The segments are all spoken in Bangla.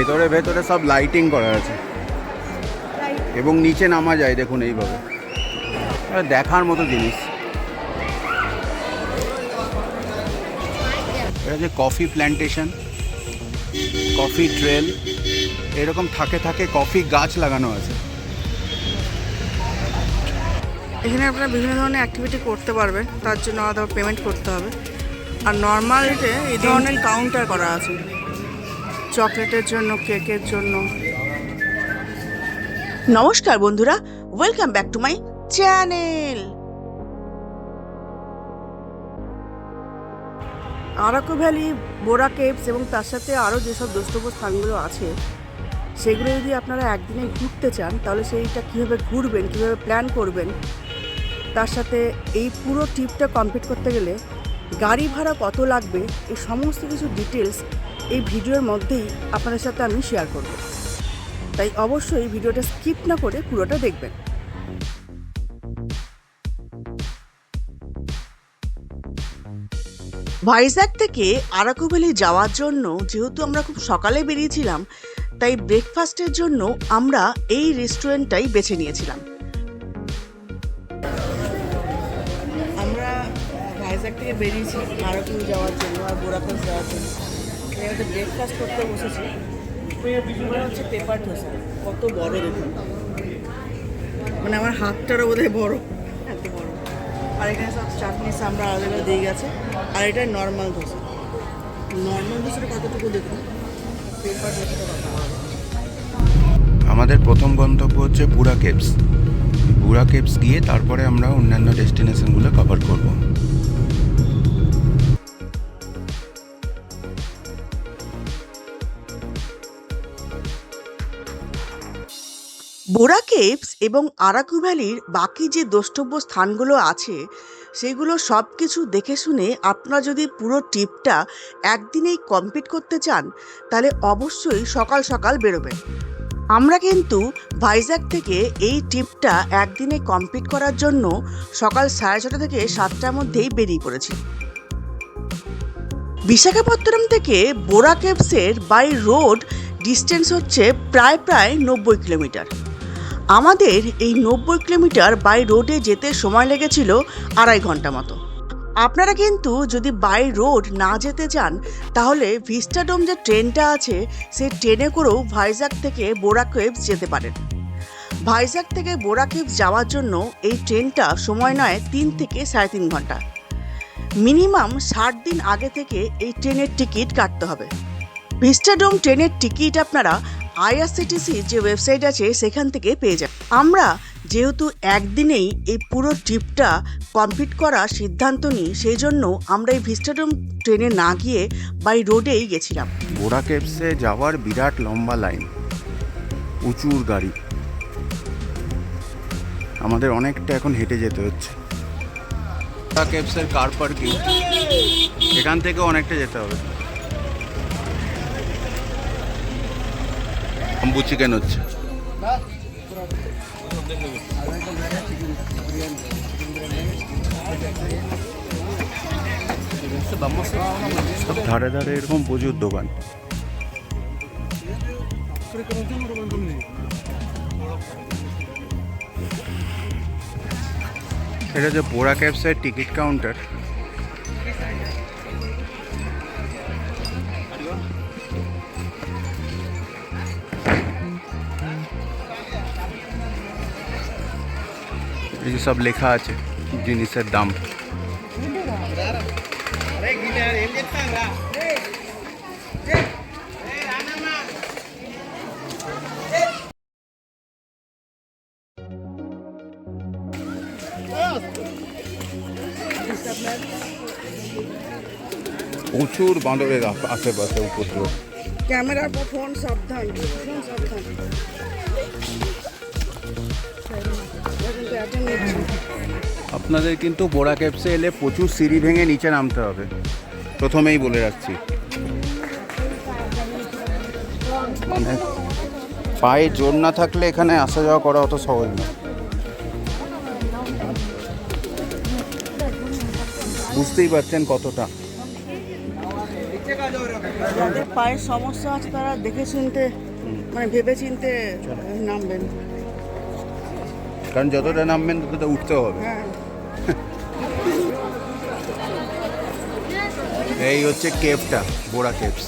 ভেতরে ভেতরে সব লাইটিং করা আছে এবং নিচে নামা যায় দেখুন এইভাবে, দেখার মতো জিনিস। এটা যে কফি প্ল্যান্টেশন, কফি ট্রেল, এরকম থাকে থাকে কফি গাছ লাগানো আছে। এখানে আপনারা বিভিন্ন ধরনের অ্যাক্টিভিটি করতে পারবেন, তার জন্য আলাদা পেমেন্ট করতে হবে। আর নর্মালিতে এই ধরনের কাউন্টার করা আছে চকলেটের জন্য, কেকের জন্য। নমস্কার বন্ধুরা, welcome back to my channel. Araku valley, Borra caves এবং তার সাথে আরও যেসব দ্রষ্টব্য স্থানগুলো আছে সেগুলো যদি আপনারা একদিনে ঘুরতে চান তাহলে সেইটা কীভাবে ঘুরবেন, কীভাবে প্ল্যান করবেন, তার সাথে এই পুরো ট্রিপটা কমপ্লিট করতে গেলে গাড়ি ভাড়া কত লাগবে, এই সমস্ত কিছু ডিটেলস এই ভিডিওর মধ্যেই আপনাদের সাথে আমি শেয়ার করব। তাই অবশ্যই ভিডিওটা স্কিপ না করে পুরোটা দেখবেন। ভাইজ্যাগ থেকে আরাকু ভ্যালি যাওয়ার জন্য যেহেতু আমরা খুব সকালে বেরিয়েছিলাম, তাই ব্রেকফাস্টের জন্য আমরা এই রেস্টুরেন্টটাই বেছে নিয়েছিলাম। আমরা ভাইজ্যাগ থেকে বেরিয়েছি আরাকু যাওয়ার জন্য আর বোরা কেভস যাওয়ার জন্য। এখানে ব্রেকফাস্ট করতে বসেছি, হচ্ছে পেপার ধোসা। কত বড় দেখুন, মানে আমার হাতটারও বোধহয় বড়, এত বড়। আর এখানে সব চাটনি সামরা আলাদা দিয়ে গেছে। আর এটা নর্মাল ধোসা। নর্মাল ধোসাটা কতটুকু দেখুন, পেপার ধোসাটা কত বড়। আমাদের প্রথম গন্তব্য হচ্ছে বুরা কেভস। বুরা কেভস গিয়ে তারপরে আমরা অন্যান্য ডেস্টিনেশনগুলো কভার করব। বোরা কেভস এবং আরাকু ভ্যালির বাকি যে দ্রষ্টব্য স্থানগুলো আছে সেগুলো সব কিছু দেখে শুনে আপনারা যদি পুরো ট্রিপটা একদিনেই কমপ্লিট করতে চান তাহলে অবশ্যই সকাল সকাল বেরোবেন। আমরা কিন্তু ভাইজ্যাগ থেকে এই ট্রিপটা একদিনে কমপ্লিট করার জন্য সকাল 6:30 থেকে 7টার মধ্যেই বেরিয়ে পড়েছি। বিশাখাপত্তনম থেকে বোরা কেভসের বাই রোড ডিস্টেন্স হচ্ছে প্রায় 90 কিলোমিটার। আমাদের এই 90 কিলোমিটার বাই রোডে যেতে সময় লেগেছিল 2.5 ঘন্টা মতো। আপনারা কিন্তু যদি বাই রোড না যেতে চান তাহলে ভিস্টাডোম যে ট্রেনটা আছে সেই ট্রেনে করেও ভাইজ্যাগ থেকে বোরা কেভস যেতে পারেন। ভাইজ্যাগ থেকে বোরা কেভস যাওয়ার জন্য এই ট্রেনটা সময় নেয় 3 থেকে 3.5 ঘন্টা। মিনিমাম 60 দিন আগে থেকে এই ট্রেনের টিকিট কাটতে হবে। ভিস্টাডোম ট্রেনের টিকিট আপনারা আইআরসিটিসি যে ওয়েবসাইট আছে সেখান থেকে পেয়ে যান। আমরা যেহেতু একদিনেই এই পুরো ট্রিপটা কমপ্লিট করার সিদ্ধান্ত নিই, সেই জন্য আমরা এই ভিস্টাডোম ট্রেনে না গিয়ে বাই রোডেই গেছিলাম। বুরা কেভসে যাওয়ার বিরাট লম্বা লাইন, উঁচুর গাড়ি, আমাদের অনেকটা এখন হেঁটে যেতে হচ্ছে। বুরা কেভসের কার পার্কিং এখান থেকে অনেকটা যেতে হবে। বাম্বু চিকেন হচ্ছে। সব ধারে ধারে এরকম প্রচুর দোকান। এটা যে বোরা কেভসের টিকিট কাউন্টার। এই সব লেখা আছে জিনিসের দাম। প্রচুর বাঁদরের আশেপাশে উপদ্রব। ক্যামেরার পর ফোন সাবধান, ফোন সাবধান। আপনাদের কিন্তু বোরা কেভসে এলে প্রচুর সিঁড়ি ভেঙে নিচে নামতে হবে, প্রথমেই বলে রাখছি। মানে পায়ে জোর না থাকলে এখানে আসা যাওয়া করা অত সহজ না। বুঝতেই পারছেন কতটা। যাদের পায়ের সমস্যা আছে তারা দেখে চিনতে মানে ভেবে চিনতে নামবেন। কারণ যতটা নামবেন ততটা উঠতে হবে। হ্যাঁ, এই হচ্ছে কেভটা, বোরা কেভস।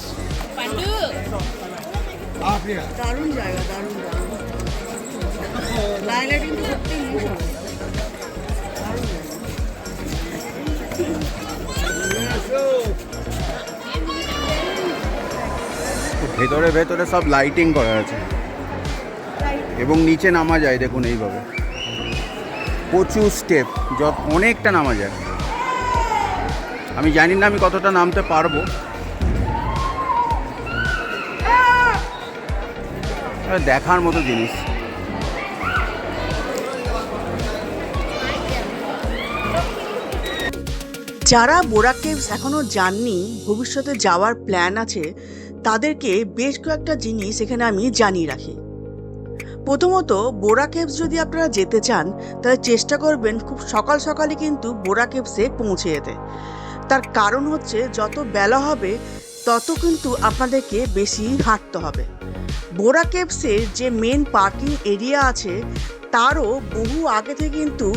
দারুণ জায়গা, দারুণ দারুণ। লাইনে কিন্তু সত্যি মিস হবে। ভেতরে ভেতরে সব লাইটিং করা আছে এবং নিচে নামা যায় দেখুন এইভাবে, প্রচুর স্টেপ, অনেকটা নামা যায়। আমি জানি না আমি কতটা নামতে পারবো। দেখার মতো জিনিস। যারা বোরা কেভস এখনো যাননি, ভবিষ্যতে যাওয়ার প্ল্যান আছে, তাদেরকে বেশ কয়েকটা জিনিস এখানে আমি জানিয়ে রাখি। প্রথমত, বোরা কেভস যদি আপনারা যেতে চান তাহলে চেষ্টা করবেন খুব সকাল সকালে কিন্তু বোরা কেভসে পৌঁছে যেতে। তার কারণ হচ্ছে যত বেলা হবে তত কিন্তু আপনাদেরকে বেশি হাঁটতে হবে। বোরা কেভসের যে মেন পার্কিং এরিয়া আছে তারও বহু আগে থেকে কিন্তু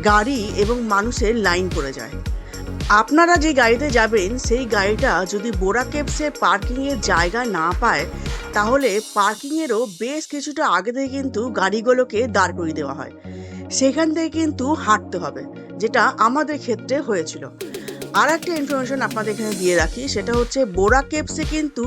গাড়ি এবং মানুষের লাইন পড়ে যায়। আপনারা যে গাড়িতে যাবেন সেই গাড়িটা যদি বোরা কেভসের পার্কিংয়ের জায়গা না পায় তাহলে পার্কিংয়েরও বেশ কিছুটা আগে থেকে কিন্তু গাড়িগুলোকে দাঁড় করিয়ে দেওয়া হয়, সেখান থেকে কিন্তু হাঁটতে হবে, যেটা আমাদের ক্ষেত্রে হয়েছিল। আর একটা ইনফরমেশন আপনাদের এখানে দিয়ে রাখি, সেটা হচ্ছে বোরা কেভসে কিন্তু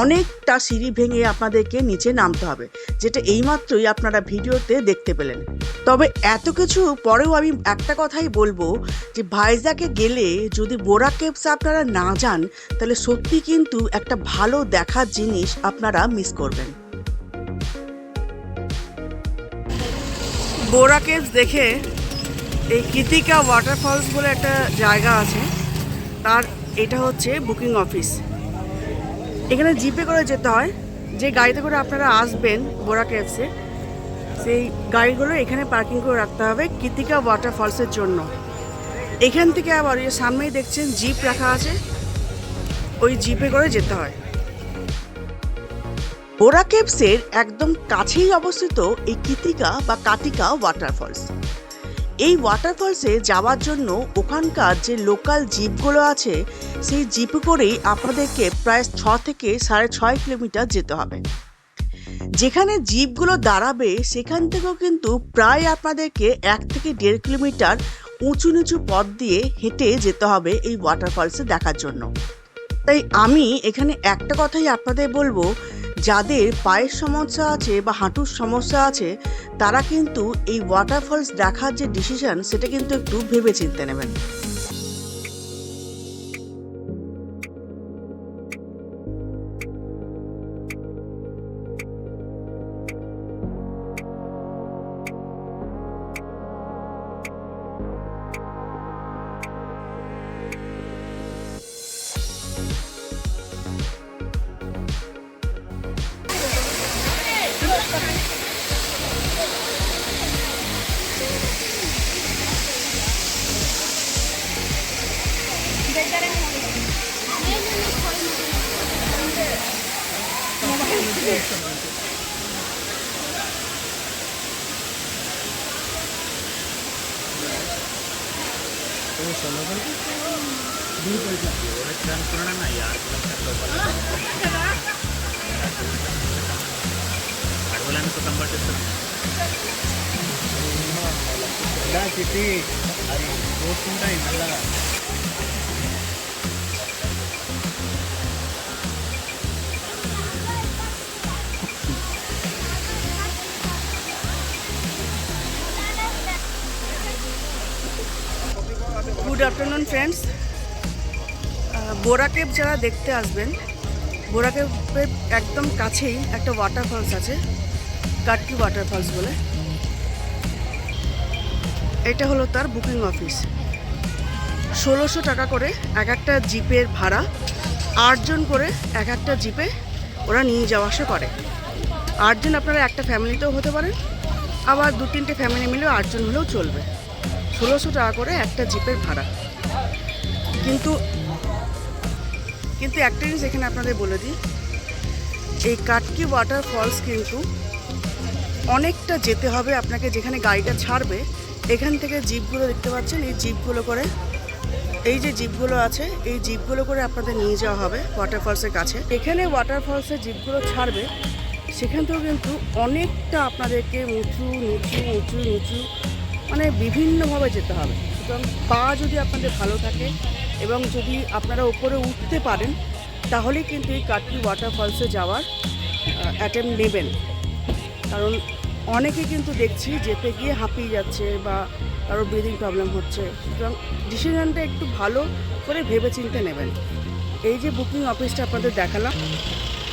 অনেকটা সিঁড়ি ভেঙে আপনাদেরকে নিচে নামতে হবে, যেটা এইমাত্রই আপনারা ভিডিওতে দেখতে পেলেন। তবে এত কিছু পরেও আমি একটা কথাই বলবো যে ভাইজাকে গেলে যদি বোরা কেভস আপনারা না যান তাহলে সত্যি কিন্তু একটা ভালো দেখার জিনিস আপনারা মিস করবেন। বোরা কেভস দেখে এই কৃতিকা ওয়াটারফলস বলে একটা জায়গা আছে, তার এটা হচ্ছে বুকিং অফিস। এখানে জিপে করে যেতে হয়। যে গাড়িতে করে আপনারা আসবেন বোরা কেভসে সেই গাড়িগুলো এখানে পার্কিং করে রাখতে হবে কৃতিকা ওয়াটারফলসের জন্য। এখান থেকে আবার ওই সামনেই দেখছেন জিপ রাখা আছে, ওই জিপে করে যেতে হয়। বোরা কেভসের একদম কাছেই অবস্থিত এই কৃতিকা বা কাটিকা ওয়াটারফলস। এই ওয়াটারফলসে যাওয়ার জন্য ওখানকার যে লোকাল জিপগুলো আছে সেই জিপে করেই আপনাদেরকে প্রায় 6 থেকে 6.5 কিলোমিটার যেতে হবে। যেখানে জিপগুলো দাঁড়াবে সেখান থেকেও কিন্তু প্রায় আপনাদেরকে 1 থেকে 1.5 কিলোমিটার উঁচু নিচু পথ দিয়ে হেঁটে যেতে হবে এই ওয়াটারফলসে দেখার জন্য। তাই আমি এখানে একটা কথাই আপনাদের বলবো, যাদের পায়ের সমস্যা আছে বা হাঁটুর সমস্যা আছে তারা কিন্তু এই ওয়াটারফলস দেখার যে ডিসিশন সেটা কিন্তু একটু ভেবে চিন্তে নেবেন। Good afternoon friends. Borra cave যারা দেখতে আসবেন, বোরা কেভের একদম কাছেই একটা ওয়াটারফলস আছে, কাটকি ওয়াটারফলস বলে। এটা হলো তার বুকিং অফিস। 1600 টাকা করে এক একটা জিপের ভাড়া, 8 জন করে এক একটা জিপে ওরা নিয়ে যাওয়া আসা করে। 8 জন আপনারা একটা ফ্যামিলিতেও হতে পারেন, আবার 2-3টে ফ্যামিলি মিলেও 8 জন হলেও চলবে। 1600 টাকা করে একটা জিপের ভাড়া। কিন্তু কিন্তু একটা জিনিস এখানে আপনাদের বলে দিই, এই কাটকি ওয়াটারফলস কিন্তু অনেকটা যেতে হবে আপনাকে। যেখানে গাড়িটা ছাড়বে এখান থেকে জিপগুলো দেখতে পাচ্ছেন, এই জিপগুলো করে, এই যে জিপগুলো আছে এই জিপগুলো করে আপনাদের নিয়ে যাওয়া হবে ওয়াটারফলসের কাছে। এখানে ওয়াটারফলসের জিপগুলো ছাড়বে, সেখান থেকেও কিন্তু অনেকটা আপনাদেরকে উঁচু নিচু উঁচু নিচু মানে বিভিন্নভাবে যেতে হবে। সুতরাং পা যদি আপনাদের ভালো থাকে এবং যদি আপনারা উপরে উঠতে পারেন তাহলেই কিন্তু এই কাটকি ওয়াটারফলসে যাওয়ার অ্যাটেম্প নেবেন। কারণ অনেকে কিন্তু দেখছি যেতে গিয়ে হাঁপিয়ে যাচ্ছে বা কারো ব্রিদিং প্রবলেম হচ্ছে। সুতরাং ডিসিশনটা একটু ভালো করে ভেবে চিন্তে নেবেন। এই যে বুকিং অফিসটা আপনাদের দেখালাম,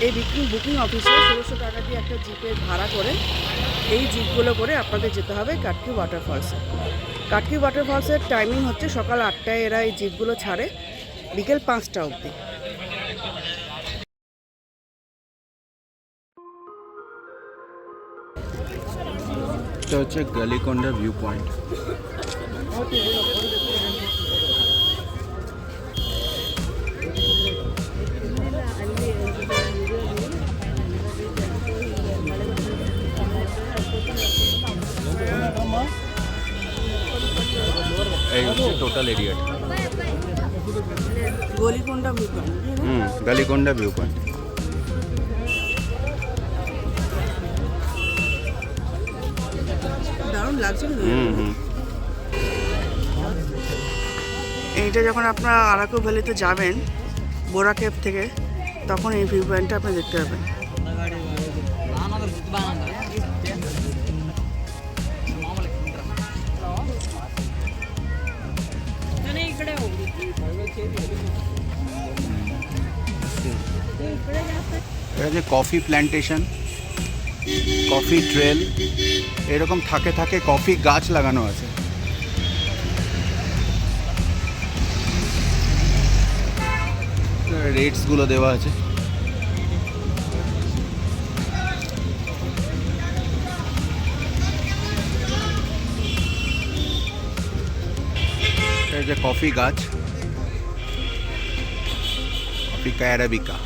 এই বুকিং অফিসে 1600 টাকা দিয়ে একটা জিপের ভাড়া করে এই জিপগুলো করে আপনাদের যেতে হবে কাটকি ওয়াটারফলসে। কাটকি ওয়াটারফলসের টাইমিং হচ্ছে সকাল 8টায় এরা এই জিপগুলো ছাড়ে, বিকেল 5টা অবধি। এটা হচ্ছে গালিকোন্ডা ভিউ পয়েন্ট। এই হচ্ছে টোটাল এরিয়াটা। Galikonda view point. Galikonda view point. দারুণ লাগছে কিন্তু। এইটা যখন আপনারা আরাকু ভ্যালিতে যাবেন বোরা কেভ থেকে, তখন এই ভিউ পয়েন্টটা আপনি দেখতে পাবেন। এটা যে কফি প্ল্যান্টেশন, কফি ট্রেল, এরকম থাকে থাকে কফি গাছ লাগানো আছে। রেটসগুলো দেওয়া আছে। এটা যে কফি গাছ, কফিকা অ্যারাবিকা।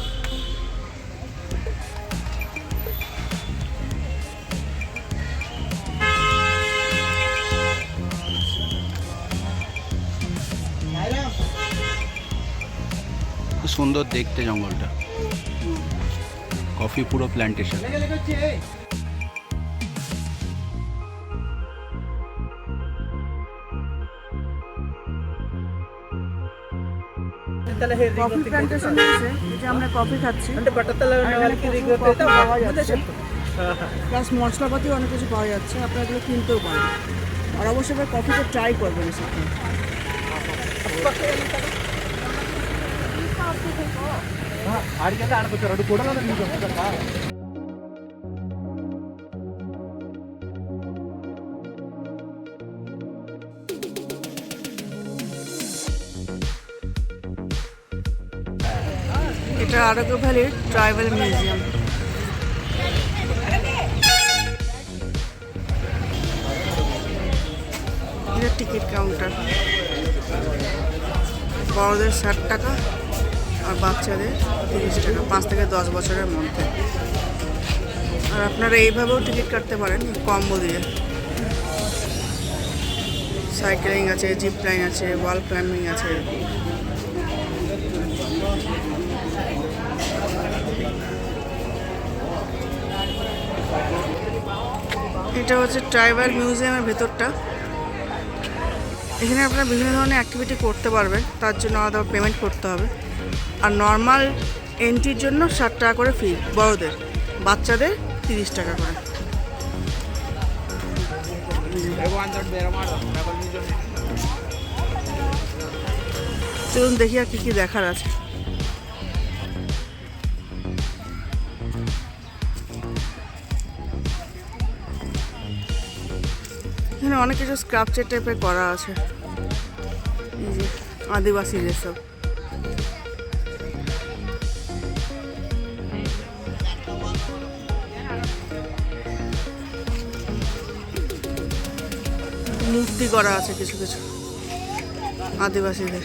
খুব সুন্দর দেখতে জঙ্গলটা, কফি পুরো প্ল্যান্টেশন। কফি প্ল্যান্টেশন আছে, যে আমরা কফি খাচ্ছি, প্লাস মশলাপাতি অনেক কিছু পাওয়া যাচ্ছে, আপনারা এগুলো কিনতেও পারেন। আর অবশ্যই কফিটা ট্রাই করবেন সেখানে। এটা আরাকু ভ্যালির ট্রাইবাল মিউজিয়াম। এটা টিকিট কাউন্টার, বড়দের 60 টাকা আর বাচ্চাদের 30 টাকা, 5 থেকে 10 বছরের মধ্যে। আর আপনারা এইভাবেও টিকিট কাটতে পারেন কম্বো দিয়ে। সাইকেলিং আছে, জিপ লাইন আছে, ওয়াল ক্লাইম্বিং আছে। এটা হচ্ছে ট্রাইবাল মিউজিয়ামের ভেতরটা। এখানে আপনারা বিভিন্ন ধরনের অ্যাক্টিভিটি করতে পারবেন, তার জন্য আলাদা পেমেন্ট করতে হবে। আর নর্মাল এন্ট্রির জন্য 60 টাকা করে ফি বড়দের, বাচ্চাদের 30 টাকা করে। চলুন দেখি আর কী কী দেখার আছে। এখানে অনেক কিছু স্ক্রাপচার টাইপের করা আছে, এই যে আদিবাসীদের সব। মূর্তি করা আছে কিছু কিছু আদিবাসীদের,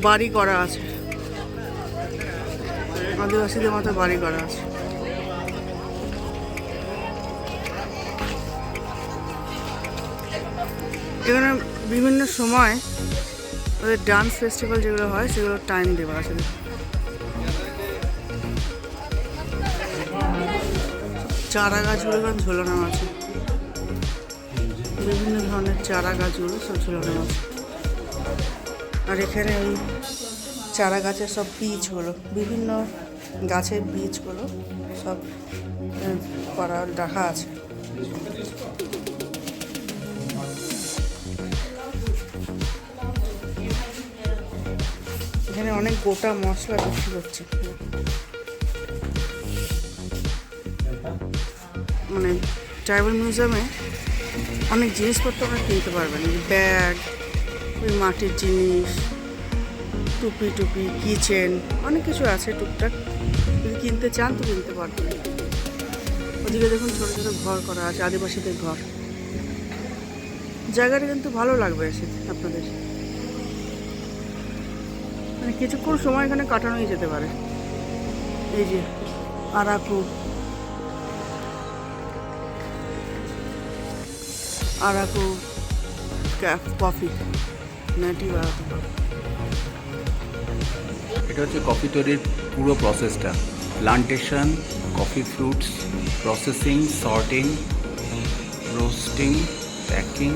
বাড়ি করা আছে। আদিবাসীদের মতো বাড়ি করা আছে। এখানে বিভিন্ন সময় ওদের ডান্স ফেস্টিভ্যাল যেগুলো হয় সেগুলো টাইম দেওয়া আছে। চারা গাছগুলো এখন ঝোলানো আছে, বিভিন্ন ধরনের চারা গাছগুলো সব ঝোলানো আছে। আর এখানে ওই চারা গাছের সব বীজগুলো, বিভিন্ন গাছের বীজগুলো সব করা রাখা আছে। এখানে অনেক গোটা মশলা বিক্রি করছে, মানে ট্রাইবাল মিউজিয়ামে অনেক জিনিসপত্র আমরা কিনতে পারবেন। ব্যাগ, ওই মাটির জিনিস, টুপি টুপি, কিচেন, অনেক কিছু আছে টুকটাক। যদি কিনতে চান তো কিনতে পারবেন। ওদিকে দেখুন ছোটো ছোটো ঘর করা আছে, আদিবাসীদের ঘর। জায়গাটা কিন্তু ভালো লাগবে এসে আপনাদের, মানে কিছুক্ষণ সময় এখানে কাটানোই যেতে পারে। এই যে Araku, Araku coffee, native Araku coffee. এটা হচ্ছে কফি তৈরির পুরো প্রসেসটা, plantation, coffee fruits, processing, sorting, roasting, packing,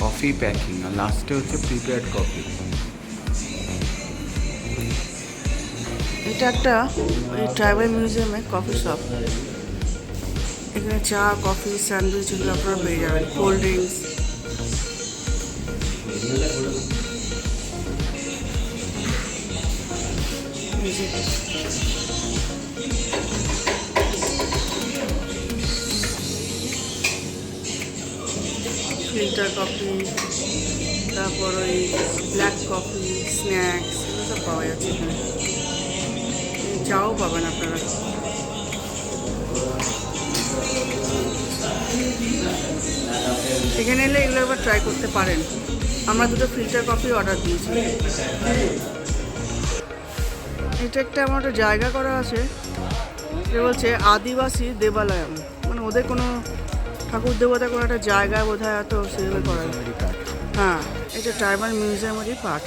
coffee packing, আর লাস্টে হচ্ছে প্রিপেয়ার্ড কফি। এটা একটা এই ট্রাইবাল মিউজিয়ামে কফি শপ। এখানে চা, কফি, স্যান্ডউইচ এগুলো আপনারা পেয়ে যাবেন, কোল্ড ড্রিঙ্কস। ফিল্টার কফি, তারপর ওই ব্ল্যাক কফি, স্ন্যাক্স, এগুলো সব পাওয়া যাচ্ছে এখানে। চাও পাবেন আপনারা। এখানে এলে এগুলো একবার ট্রাই করতে পারেন। আমরা দুটো ফিল্টার কফি অর্ডার দিয়েছি। এটা একটা আমার একটা জায়গা করা আছে, এটা বলছে আদিবাসী দেবালয়ম, মানে ওদের কোনো ঠাকুর দেবতা কোনো একটা জায়গা বোধ হয়, এত সেভাবে করা। হ্যাঁ, এটা ট্রাইবাল মিউজিয়ামেরই পার্ট।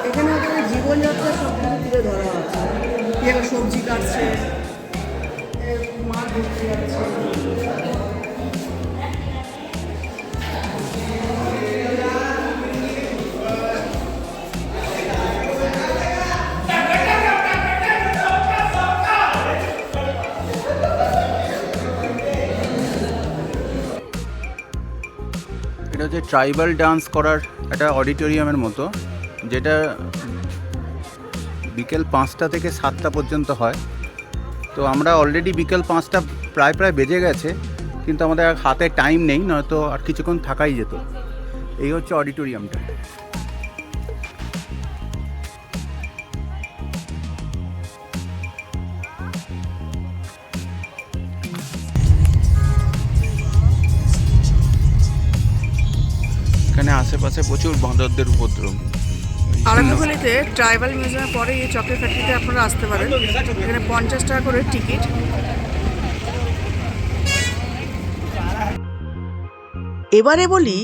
এখানে ওদের জীবনযাত্রা সব কিছু তুলে ধরা আছে। এখানে সবজি কাটছে, মাছ ধরতে যাচ্ছে। এটা হচ্ছে ট্রাইবাল ডান্স করার একটা অডিটোরিয়ামের মতো, যেটা বিকেল 5টা থেকে 7টা পর্যন্ত হয়। তো আমরা অলরেডি বিকেল 5টা প্রায় বেজে গেছে, কিন্তু আমাদের হাতে টাইম নেই, নয়তো আর কিছুক্ষণ থাকাই যেত। এই হচ্ছে অডিটোরিয়ামটা। এখানে আশেপাশে প্রচুর বাঁদরদের উপদ্রব। আরাকুভ্যালিতে ট্রাইবাল মিউজিয়ামের পরে এই চকলেট ফ্যাক্টরিতে আপনারা আসতে পারেন। এখানে 50 টাকা করে টিকিট। এবারে বলি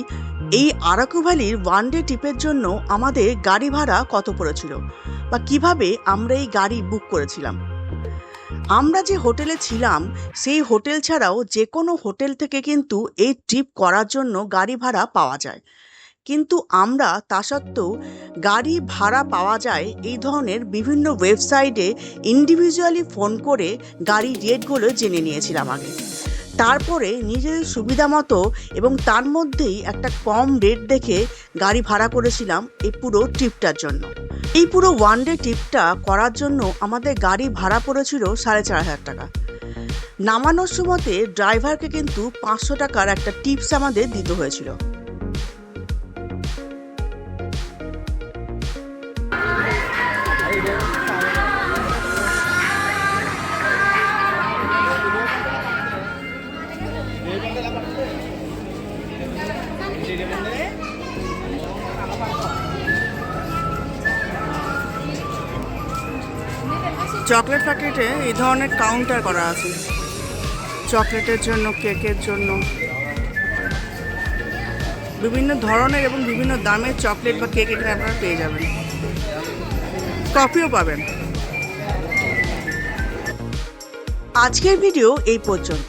এই আরাকু ভ্যালির ওয়ান ডে ট্রিপের জন্য আমাদের গাড়ি ভাড়া কত পড়েছিল বা কিভাবে আমরা এই গাড়ি বুক করেছিলাম। আমরা যে হোটেলে ছিলাম সেই হোটেল ছাড়াও যে কোনো হোটেল থেকে কিন্তু এই ট্রিপ করার জন্য গাড়ি ভাড়া পাওয়া যায়, কিন্তু আমরা তা সত্ত্বেও গাড়ি ভাড়া পাওয়া যায় এই ধরনের বিভিন্ন ওয়েবসাইটে ইন্ডিভিজুয়ালি ফোন করে গাড়ি রেটগুলো জেনে নিয়েছিলাম আগে। তারপরে নিজেদের সুবিধা মতো এবং তার মধ্যেই একটা কম রেট দেখে গাড়ি ভাড়া করেছিলাম এই পুরো ট্রিপটার জন্য। এই পুরো ওয়ান ডে ট্রিপটা করার জন্য আমাদের গাড়ি ভাড়া পড়েছিল 4,500 টাকা। নামানোর সময়তে ড্রাইভারকে কিন্তু 500 টাকার একটা টিপস আমাদের দিতে হয়েছিল। চকলেট ফ্যাক্টরিতে এই ধরনের কাউন্টার করা আছে, চকলেটের জন্য, কেকের জন্য, বিভিন্ন ধরনের এবং বিভিন্ন দামের চকলেট বা কেক এখানে আপনারা পেয়ে যাবেন, কফিও পাবেন। আজকের ভিডিও এই পর্যন্ত।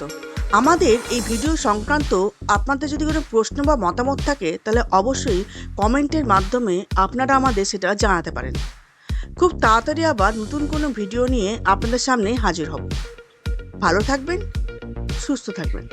আমাদের এই ভিডিও সংক্রান্ত আপনাদের যদি কোনো প্রশ্ন বা মতামত থাকে তাহলে অবশ্যই কমেন্টের মাধ্যমে আপনারা আমাদের সেটা জানাতে পারেন। খুব তাড়াতাড়ি আবার নতুন কোনো ভিডিও নিয়ে আপনাদের সামনে হাজির হব। ভালো থাকবেন, সুস্থ থাকবেন।